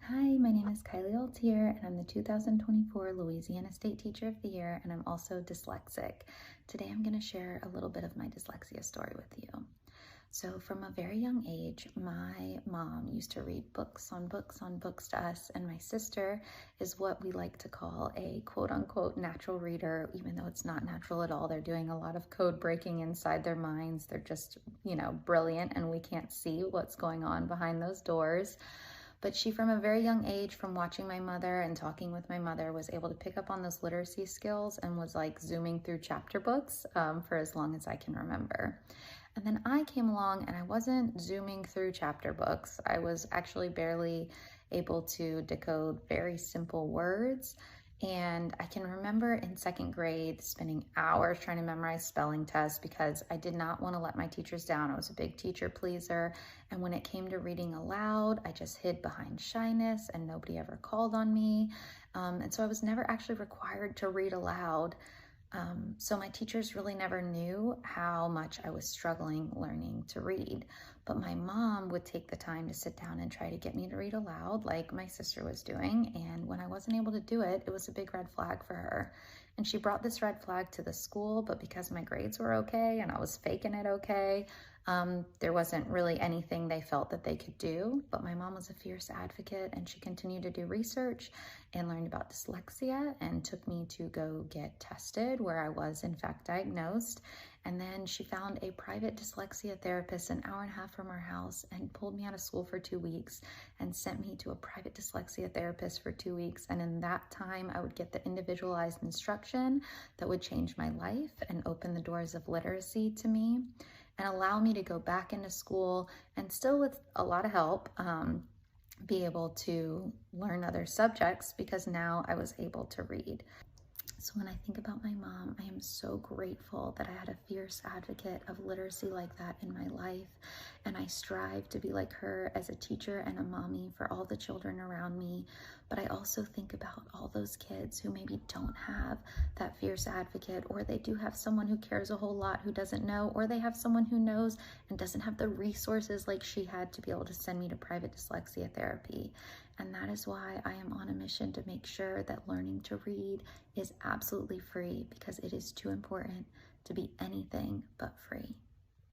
Hi, my name is Kylie Altier, and I'm the 2024 Louisiana State Teacher of the Year, and I'm also dyslexic. Today I'm going to share a little bit of my dyslexia story with you. So from a very young age, my mom used to read books on books on books to us, and my sister is what we like to call a quote-unquote natural reader, even though it's not natural at all. They're doing a lot of code breaking inside their minds. They're just, brilliant, and we can't see what's going on behind those doors. But she, from a very young age, from watching my mother and talking with my mother, was able to pick up on those literacy skills and was like zooming through chapter books for as long as I can remember. And then I came along and I wasn't zooming through chapter books. I was actually barely able to decode very simple words. And I can remember in second grade spending hours trying to memorize spelling tests because I did not want to let my teachers down. I was a big teacher pleaser. And when it came to reading aloud, I just hid behind shyness and nobody ever called on me. And so I was never actually required to read aloud. So my teachers really never knew how much I was struggling learning to read. But my mom would take the time to sit down and try to get me to read aloud like my sister was doing. And when I wasn't able to do it, it was a big red flag for her. And she brought this red flag to the school, but because my grades were okay and I was faking it okay, there wasn't really anything they felt that they could do. But my mom was a fierce advocate, and she continued to do research and learned about dyslexia and took me to go get tested, where I was in fact diagnosed. And then she found a private dyslexia therapist an hour and a half from our house and pulled me out of school for 2 weeks and sent me to a private dyslexia therapist for 2 weeks. And in that time, I would get the individualized instruction that would change my life and open the doors of literacy to me and allow me to go back into school and still, with a lot of help, be able to learn other subjects because now I was able to read. So when I think about my mom, I am so grateful that I had a fierce advocate of literacy like that in my life. And I strive to be like her as a teacher and a mommy for all the children around me. But I also think about all those kids who maybe don't have that fierce advocate, or they do have someone who cares a whole lot who doesn't know, or they have someone who knows and doesn't have the resources like she had to be able to send me to private dyslexia therapy. And that is why I am on a mission to make sure that learning to read is absolutely free, because it is too important to be anything but free.